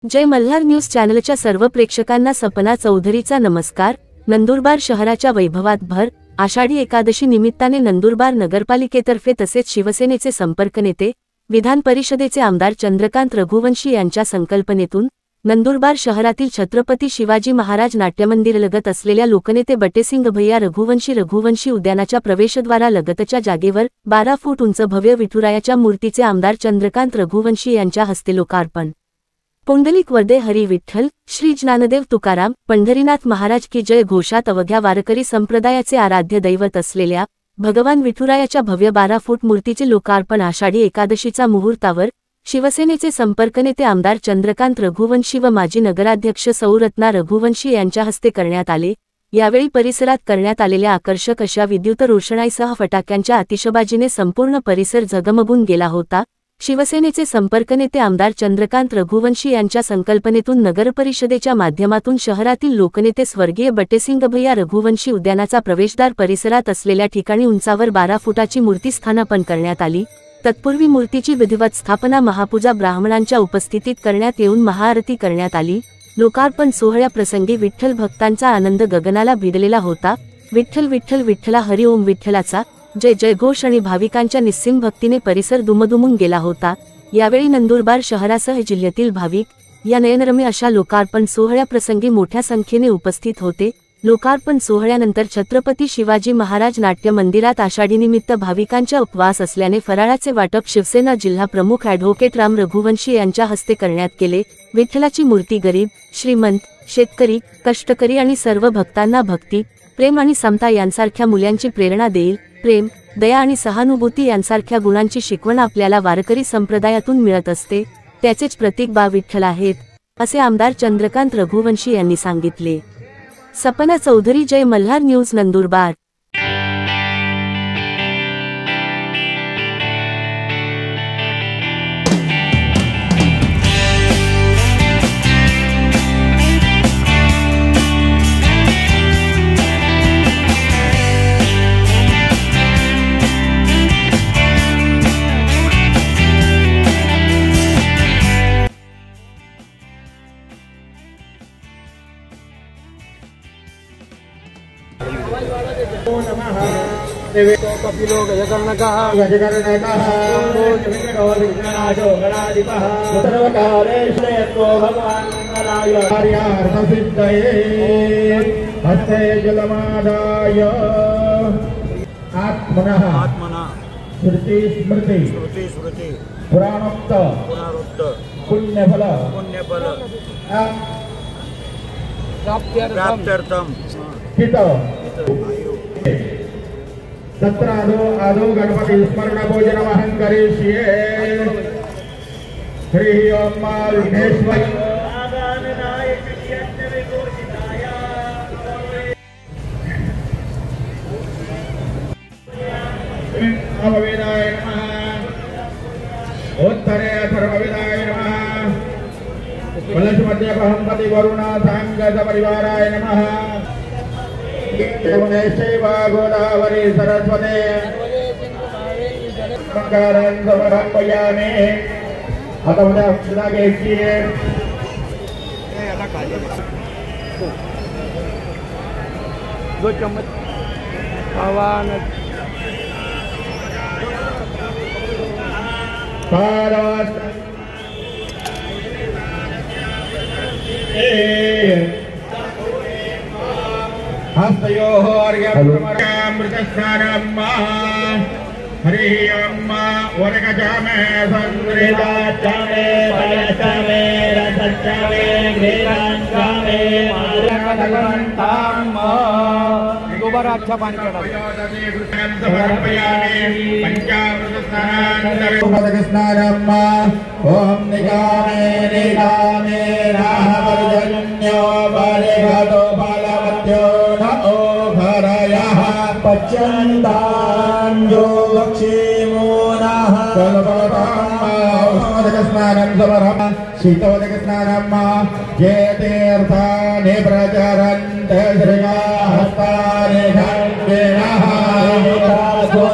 जय Malhar news चॅनलच्या सर्व प्रेक्षकांना सपना चौधरीचा नमस्कार। नंदुरबार शहराच्या वैभवात भर। आषाढी एकादशी निमित्ताने नंदुरबार नगरपालिकेतर्फे तसेच शिवसेनेचे संपर्क नेते विधान परिषदेचे आमदार चंद्रकांत रघुवंशी यांच्या संकल्पनेतून नंदुरबार शहरातील छत्रपती शिवाजी महाराज नाट्यमंदिरलगत असलेल्या लोकनेते बटेसिंग भैया रघुवंशी उद्यानाच्या प्रवेशद्वारालगतच्या जागेवर 12 फूट उंच भव्य विठुरायाच्या मूर्तीचे आमदार चंद्रकांत रघुवंशी यांच्या हस्ते लोकार्पण। पुंडलिक वरदे हरी विठ्ठल, श्री ज्ञानदेव तुकाराम, पंढरीनाथ महाराज की जय घोषात अवघ्या वारकरी संप्रदायाचे आराध्य दैवत असलेल्या भगवान विठुरायाच्या भव्य 12 फूट मूर्तीचे लोकार्पण आषाढी एकादशीचा मुहूर्तावर शिवसेनेचे संपर्कनेते आमदार चंद्रकांत रघुवंशी व माजी नगराध्यक्ष सौ रत्ना रघुवंशी यांच्या हस्ते करण्यात आले। यावेळी परिसरात करण्यात आलेल्या आकर्षक अशा विद्युत रोषणाईसह फटाक्यांच्या आतिषबाजीने संपूर्ण परिसर झगमगून गेला होता। शिवसेनेचे संपर्कनेते आमदार चंद्रकांत रघुवंशी यांच्या संकल्पनेतून नगरपरिषदेच्या माध्यमातून शहरातील लोकनेते स्वर्गीय बटेसिंग भैया रघुवंशी उद्यानाचा प्रवेशद्वार परिसरात असलेल्या ठिकाणी उंचावर 12 फुटाची मूर्ती स्थापन करण्यात आली। तत्पूर्वी मूर्तीची विधिवत स्थापना महापूजा ब्राह्मणांच्या उपस्थितीत करण्यात येऊन महाआरती करण्यात आली। लोकार्पण सोहळ्याप्रसंगी विठ्ठल भक्तांचा आनंद गगनाला भिडलेला होता। विठ्ठल विठ्ठल विठ्ठला हरी ओम विठ्ठलाचा जय जय घोष आणि भाविकांच्या निस्सीम भक्तीने परिसर दुमदुमून गेला होता। यावेळी नंदुरबार शहरासह जिल्ह्यातील भाविक या नयनरम्य अशा लोकार्पण सोहळ्याप्रसंगी मोठ्या संख्येने उपस्थित होते। लोकार्पण सोहळ्यानंतर छत्रपती शिवाजी महाराज नाट्य मंदिरात आषाढीनिमित्त भाविकांच्या उपवास असल्याने फराळाचे वाटप शिवसेना जिल्हा प्रमुख ॲडव्होकेट राम रघुवंशी यांच्या हस्ते करण्यात केले। विठ्ठलाची मूर्ती गरीब, श्रीमंत, शेतकरी, कष्टकरी आणि सर्व भक्तांना भक्ती, प्रेम आणि समता यांसारख्या मूल्यांची प्रेरणा देईल। प्रेम, दया आणि सहानुभूती यांसारख्या गुणांची शिकवण आपल्याला वारकरी संप्रदायातून मिळत असते, त्याचेच प्रतीक बा विठ्ठल आहेत, असे आमदार चंद्रकांत रघुवंशी यांनी सांगितले। सपना चौधरी, जय मल्हार न्यूज, नंदुरबार। कपिलो गजकर्णकः सर्वकारेश्वरो भगवान् मंगलाय हस्ते जलमादाय आत्मनः श्रुति स्मृति पुराणोक्त पुण्यफल प्राप्त्यर्थम हित 17 आदो गणपति स्मरण भोजनमहं करिष्ये। हरि ओम विघ्नेश्वर अभवेदाय नमः, उत्तरे अथर्ववेदाय नमः, कलशमध्ये बृहस्पति वरुण सांगत परिवाराय नमः, यमुनेशैवा गोदावरी सरस्वती मंगलं समर्पयामि। आता उद्या सुद्धा घ्यायची आहे। दो चम्मच आवान भारत हस्तयोः अर्घ्यमृतस्नानम् हरि ओम वरगजामे संस्कृताचामे पयचामे रसचामे ग्रेरांचामे मार्गदगंताम् दोबारा अच्छा पानी चढ़ा पंचामृतस्नानम् ओम निगामे निगामे राहवर्जन्यो बलिघटो बालवत्यो पच्यन्तान्यो लक्ष्मीमोनाः कल्पताम् समरः शीतोदकस्नानम् ये तीर्थानि प्रचरन्ते श्रीहस्तानि खड्गेनः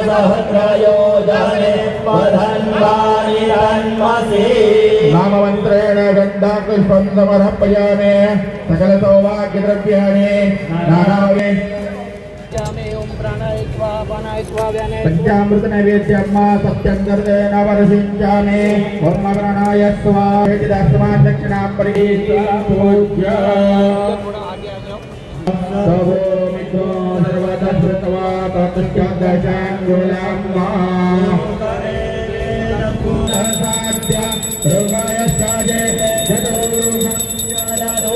सहस्रयोजने पठन्वानि नाममन्त्रेण गन्धापुष्पं समर्पयामि सकलसौभाग्यद्रव्याणि नानाविधे पंचामृत नैवेद्यम सत्यं गर्देन वर्षिंचामि ओम प्राणाय स्वाहेति दशमा दक्षिणा परिपूज्य सर्वो मित्रो सर्वदा श्रुत्वा तत्स्यादशाङ्गुलम्मा साध्य रोगाय साजे जतोरुषंयादो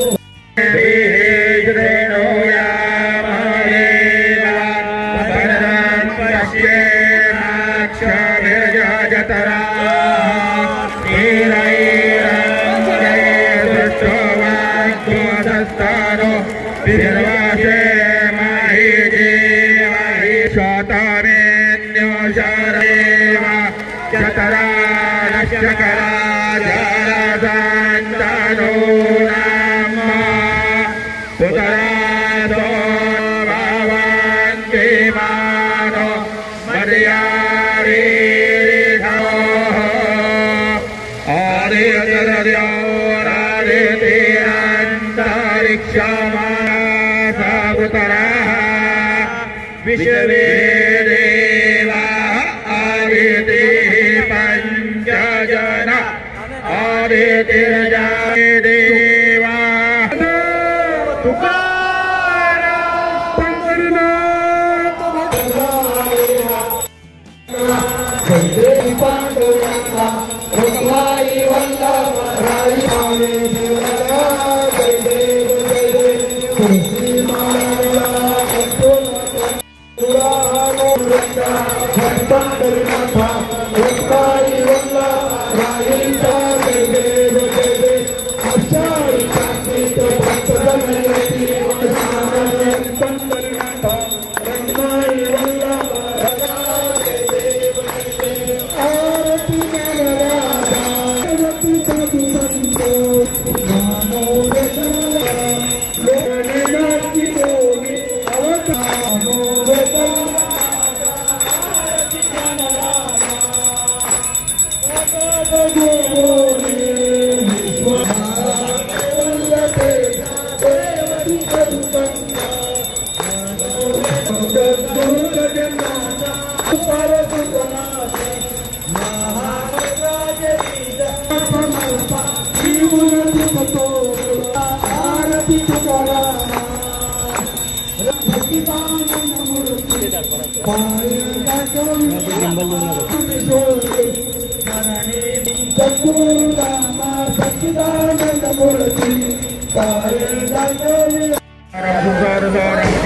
विश्वे देवा आदिति पंचजन आदिति देवा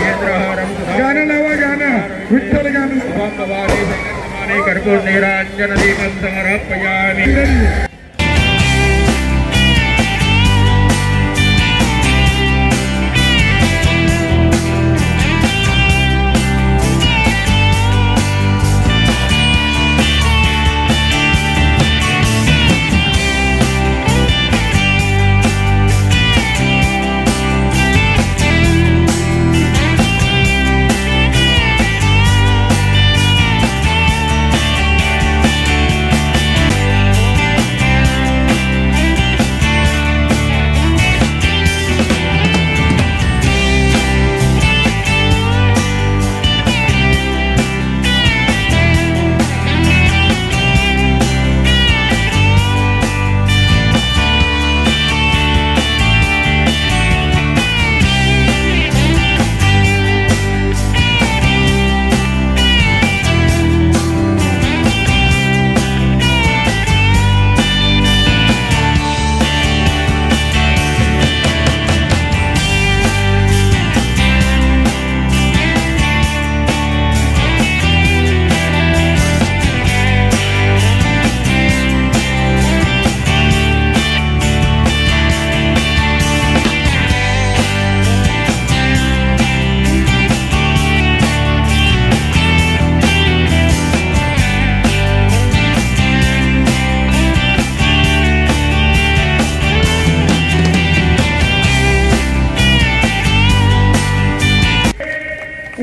गाणं लावा गाणं विठ्ठल गाणं कर्पूर निरांजन दीपं समर्पयामि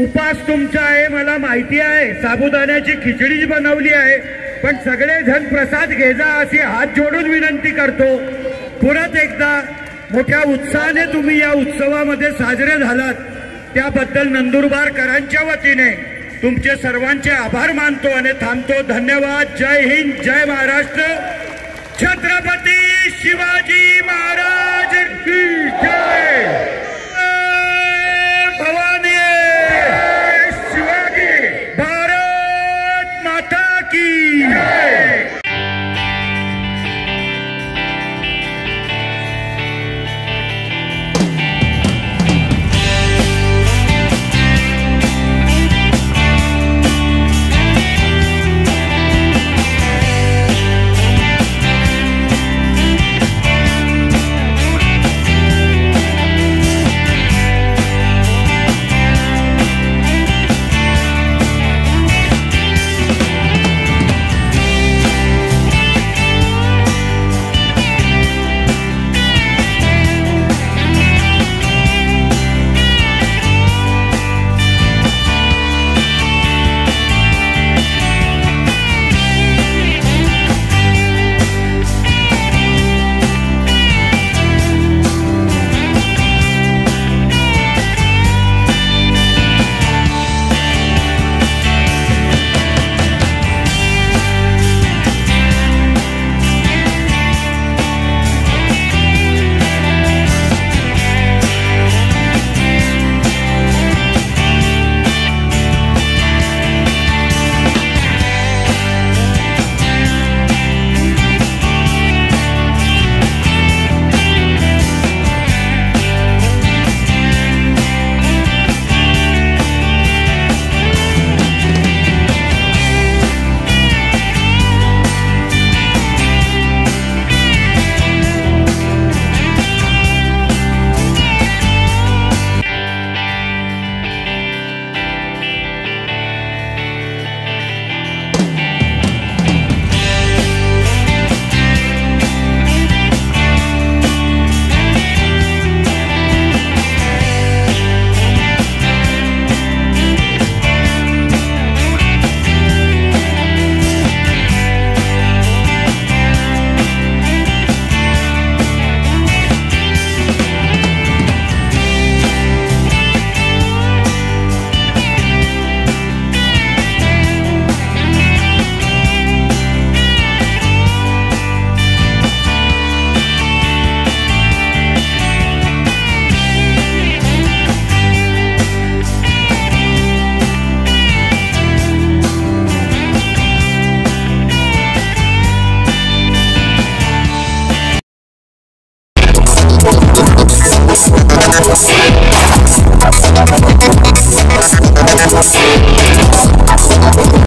उपास तुमचा आहे मला माहिती आहे, साबुदाण्याची खिचडी बनवली आहे, पण सगळेजण प्रसाद घेजा अशी हात जोडून विनंती करतो. परत एकदा मोठ्या उत्साहाने तुम्ही या उत्सवामध्ये साजरे झालात त्याबद्दल नंदुरबारकरांच्या वतीने तुमचे सर्वांचे आभार मानतो आणि थांबतो. धन्यवाद. जय हिंद, जय महाराष्ट्र. छत्रपती शिवाजी महाराज की जय.